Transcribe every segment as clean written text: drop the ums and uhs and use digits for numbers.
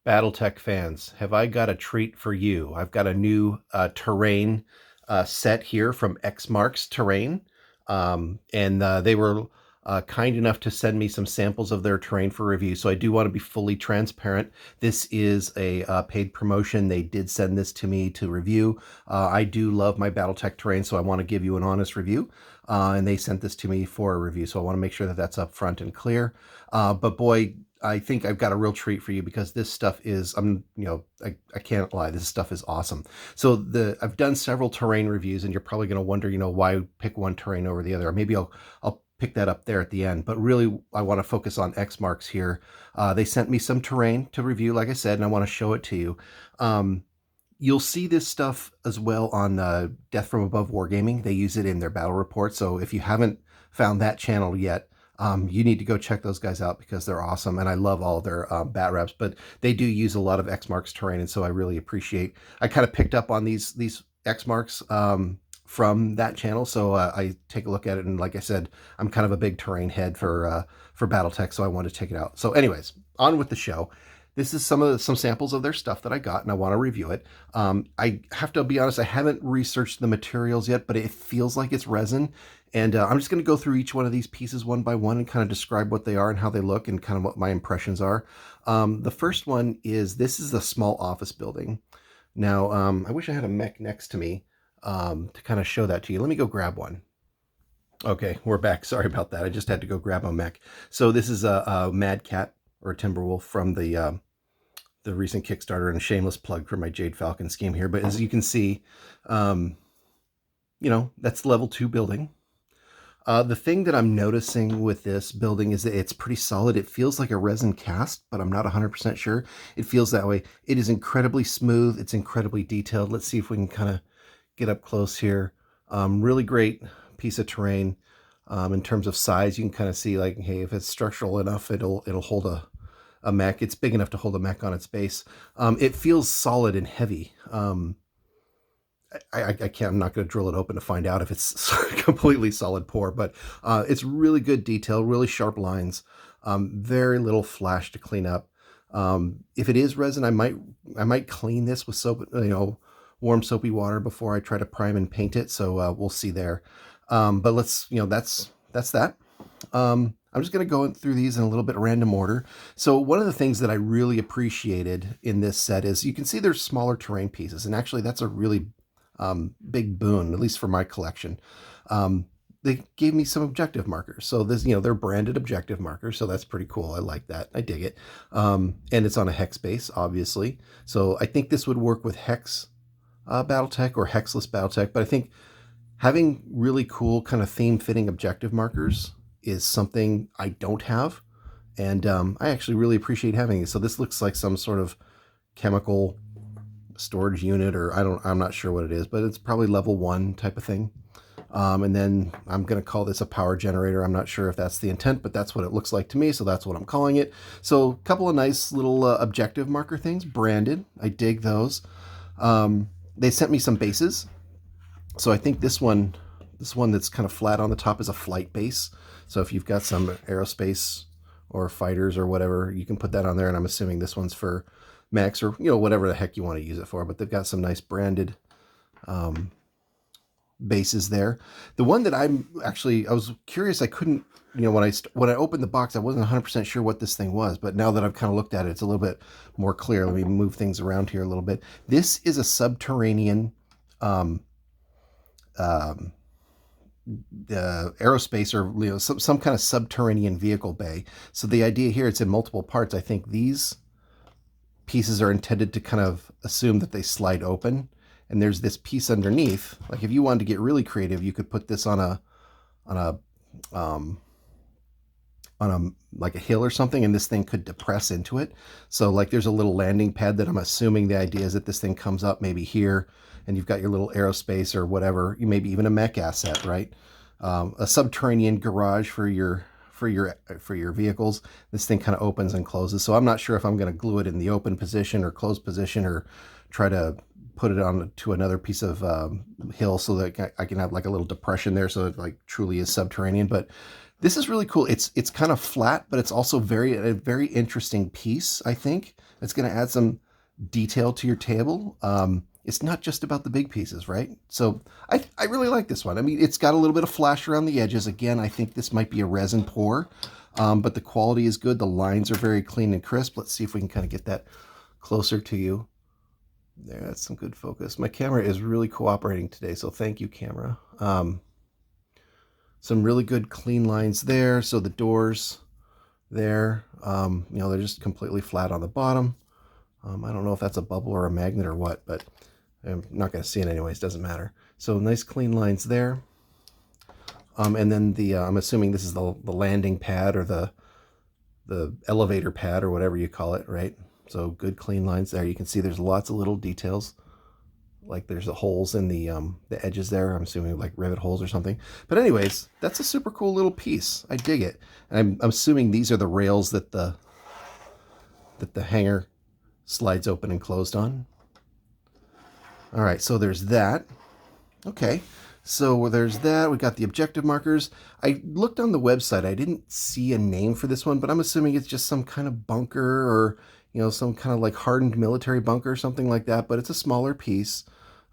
Battletech fans, have I got a treat for you? I've got a new terrain set here from Xmarx Terrain, and they were kind enough to send me some samples of their terrain for review. So I do want to be fully transparent. This is a paid promotion. They did send this to me to review. I do love my Battletech terrain, so I want to give you an honest review. And they sent this to me for a review, so I want to make sure that that's up front and clear. But boy, I think I've got a real treat for you because this stuff is, I can't lie, this stuff is awesome. So I've done several terrain reviews, and you're probably going to wonder, why pick one terrain over the other. Or maybe I'll pick that up there at the end. But really, I want to focus on Xmarx here. They sent me some terrain to review, like I said, and I want to show it to you. You'll see this stuff as well on Death From Above Wargaming. They use it in their battle report. So if you haven't found that channel yet, you need to go check those guys out because they're awesome, and I love all their bat reps. But they do use a lot of Xmarx terrain, and so I really appreciate. I kind of picked up on these Xmarx from that channel, so I take a look at it. And like I said, I'm kind of a big terrain head for BattleTech, so I wanted to check it out. So, anyways, on with the show. This is some samples of their stuff that I got, and I want to review it. I have to be honest, I haven't researched the materials yet, but it feels like it's resin. And I'm just going to go through each one of these pieces one by one and kind of describe what they are and how they look and kind of what my impressions are. The first one is, this is a small office building. Now, I wish I had a mech next to me to kind of show that to you. Let me go grab one. Okay, we're back. Sorry about that. I just had to go grab a mech. So this is a Mad Cat, or a Timberwolf, from the recent Kickstarter, and a shameless plug for my Jade Falcon scheme here. But as you can see, that's level 2 building. The thing that I'm noticing with this building is that it's pretty solid. It feels like a resin cast, but I'm not 100% sure. It feels that way. It is incredibly smooth. It's incredibly detailed. Let's see if we can kind of get up close here. Really great piece of terrain. In terms of size, you can kind of see, like, hey, if it's structural enough, it'll hold a mech. It's big enough to hold a mech on its base. It feels solid and heavy. I can't, I'm not going to drill it open to find out if it's completely solid pour, but it's really good detail, really sharp lines, very little flash to clean up. If it is resin, I might clean this with soap, warm soapy water before I try to prime and paint it. So we'll see there. But let's, that's that. I'm just going to go through these in a little bit random order. So one of the things that I really appreciated in this set is, you can see there's smaller terrain pieces. And actually that's a really big boon, at least for my collection. They gave me some objective markers. So this, they're branded objective markers. So that's pretty cool. I like that. I dig it. And it's on a hex base, obviously. So I think this would work with hex Battletech or hexless Battletech. But I think having really cool kind of theme-fitting objective markers is something I don't have, and I actually really appreciate having it. So this looks like some sort of chemical storage unit, or I'm not sure what it is, but it's probably level 1 type of thing. And then I'm going to call this a power generator. I'm not sure if that's the intent, but that's what it looks like to me, so that's what I'm calling it. So a couple of nice little objective marker things, branded. I dig those. They sent me some bases. So I think this one that's kind of flat on the top is a flight base. So if you've got some aerospace or fighters or whatever, you can put that on there. And I'm assuming this one's for mechs, or whatever the heck you want to use it for. But they've got some nice branded bases there. The one that I was curious, I couldn't, when I opened the box, I wasn't 100% sure what this thing was. But now that I've kind of looked at it, it's a little bit more clear. Let me move things around here a little bit. This is a subterranean aerospace, or some kind of subterranean vehicle bay. So the idea here, it's in multiple parts. I think these pieces are intended to kind of assume that they slide open, and there's this piece underneath. Like if you wanted to get really creative, you could put this on a like a hill or something, and this thing could depress into it. So like there's a little landing pad that I'm assuming the idea is that this thing comes up maybe here, and you've got your little aerospace or whatever, maybe even a mech asset, right? A subterranean garage for your vehicles. This thing kind of opens and closes. So I'm not sure if I'm going to glue it in the open position or closed position, or try to put it on to another piece of hill so that I can have like a little depression there, so it like truly is subterranean. But This is really cool. It's kind of flat, but it's also a very interesting piece, I think. It's going to add some detail to your table. It's not just about the big pieces, right? So I really like this one. I mean, it's got a little bit of flash around the edges. Again, I think this might be a resin pour, but the quality is good. The lines are very clean and crisp. Let's see if we can kind of get that closer to you. There, that's some good focus. My camera is really cooperating today, so thank you, camera. Some really good clean lines there. So the doors there, they're just completely flat on the bottom. I don't know if that's a bubble or a magnet or what, but I'm not going to see it anyways. Doesn't matter. So nice clean lines there. And then I'm assuming this is the landing pad or the elevator pad or whatever you call it, right? So good clean lines there. You can see there's lots of little details. Like there's the holes in the edges there. I'm assuming like rivet holes or something. But anyways, that's a super cool little piece. I dig it. And I'm assuming these are the rails that the hanger slides open and closed on. All right, so there's that. Okay, so there's that. We got the objective markers. I looked on the website. I didn't see a name for this one, but I'm assuming it's just some kind of bunker or some kind of like hardened military bunker or something like that, but it's a smaller piece.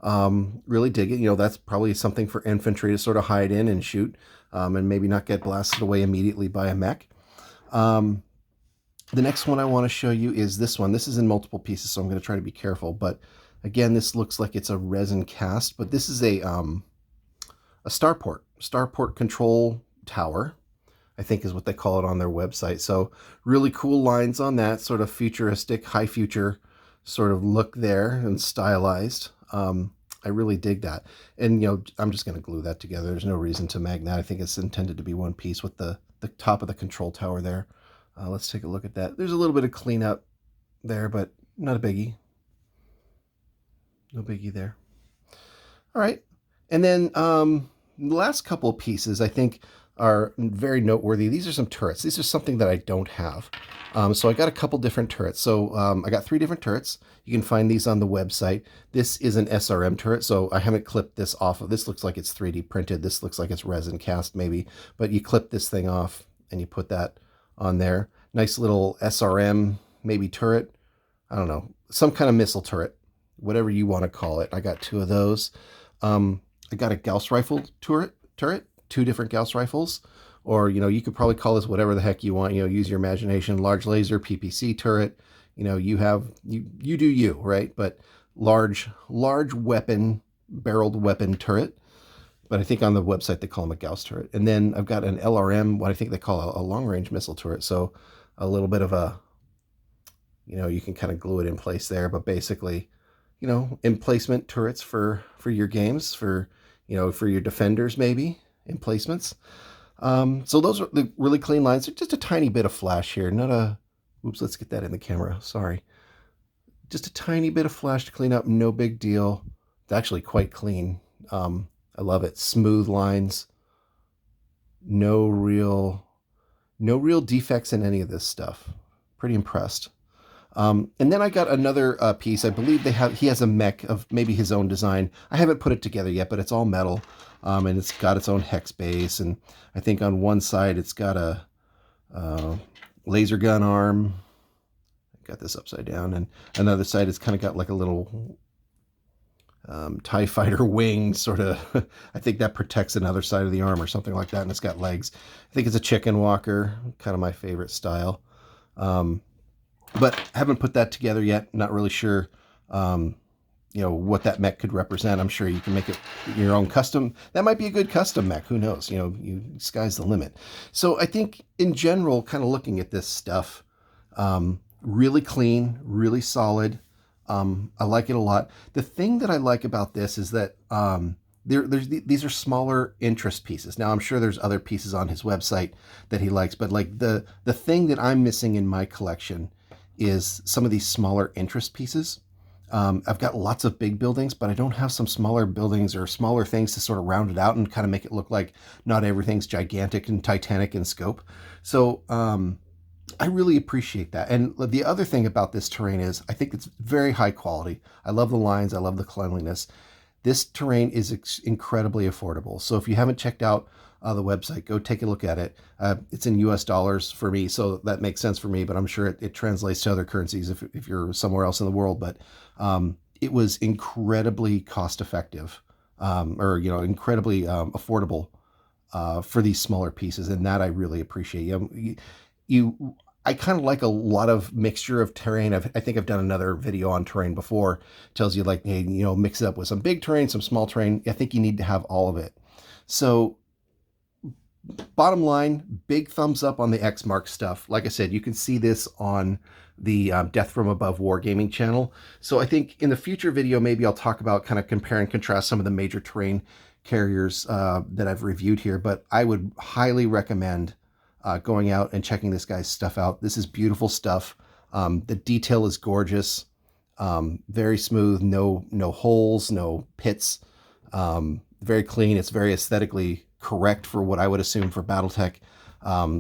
Really dig it. That's probably something for infantry to sort of hide in and shoot, and maybe not get blasted away immediately by a mech. The next one I want to show you is this one. This is in multiple pieces, so I'm going to try to be careful. But again, this looks like it's a resin cast, but this is a starport control tower, I think is what they call it on their website. So really cool lines on that, sort of futuristic, high future sort of look there and stylized. I really dig that. And, I'm just going to glue that together. There's no reason to mag that. I think it's intended to be one piece with the top of the control tower there. Let's take a look at that. There's a little bit of cleanup there, but not a biggie. No biggie there. All right. And then the last couple of pieces, I think, are very noteworthy. These are some turrets. These are something that I don't have. So I got a couple different turrets. So I got 3 different turrets. You can find these on the website. This is an SRM turret, so I haven't clipped this off of. This looks like it's 3D printed. This looks like it's resin cast maybe, but you clip this thing off and you put that on there. Nice little SRM maybe turret. I don't know, some kind of missile turret, whatever you want to call it. I got 2 of those. I got a Gauss rifle turret, 2 different Gauss rifles, or, you could probably call this whatever the heck you want, use your imagination. Large laser, PPC turret, you do you, right? But large weapon, barreled weapon turret. But I think on the website they call them a Gauss turret. And then I've got an LRM, what I think they call a long range missile turret. So a little bit of a, you can kind of glue it in place there, but basically, emplacement turrets for your games, for your defenders, maybe emplacements. So those are the really clean lines. Just a tiny bit of flash here, not a, oops, let's get that in the camera. Sorry. Just a tiny bit of flash to clean up. No big deal. It's actually quite clean. I love it. Smooth lines. No real defects in any of this stuff. Pretty impressed. And then I got another piece. I believe he has a mech of maybe his own design. I haven't put it together yet, but it's all metal. And it's got its own hex base. And I think on one side it's got a laser gun arm. Got this upside down. And another side it's kind of got like a little TIE fighter wing sort of. I think that protects another side of the arm or something like that. And it's got legs. I think it's a chicken walker, kind of my favorite style. But haven't put that together yet. Not really sure, what that mech could represent. I'm sure you can make it your own custom. That might be a good custom mech. Who knows? Sky's the limit. So I think in general, kind of looking at this stuff, really clean, really solid. I like it a lot. The thing that I like about this is that these are smaller interest pieces. Now I'm sure there's other pieces on his website that he likes, but like the thing that I'm missing in my collection is some of these smaller interest pieces. I've got lots of big buildings, but I don't have some smaller buildings or smaller things to sort of round it out and kind of make it look like not everything's gigantic and titanic in scope. So I really appreciate that. And the other thing about this terrain is I think it's very high quality. I love the lines. I love the cleanliness. This terrain is incredibly affordable. So if you haven't checked out the website. Go take a look at it. It's in US dollars for me, so that makes sense for me, but I'm sure it translates to other currencies if you're somewhere else in the world. But it was incredibly cost effective, or incredibly affordable for these smaller pieces, and that I really appreciate. I kind of like a lot of mixture of terrain. I think I've done another video on terrain before. Tells you like, hey, mix it up with some big terrain, some small terrain. I think you need to have all of it. So bottom line, big thumbs up on the Xmarx stuff. Like I said, you can see this on the Death From Above Wargaming channel. So I think in the future video, maybe I'll talk about kind of compare and contrast some of the major terrain carriers that I've reviewed here. But I would highly recommend going out and checking this guy's stuff out. This is beautiful stuff. The detail is gorgeous, very smooth, no holes, no pits, very clean. It's very aesthetically correct for what I would assume for Battletech.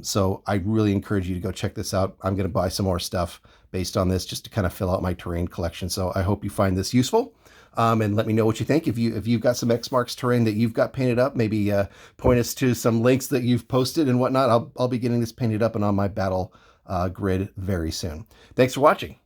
So I really encourage you to go check this out. I'm going to buy some more stuff based on this just to kind of fill out my terrain collection. So I hope you find this useful. And let me know what you think. If you've got some Xmarx terrain that you've got painted up, maybe point us to some links that you've posted and whatnot. I'll be getting this painted up and on my battle grid very soon. Thanks for watching.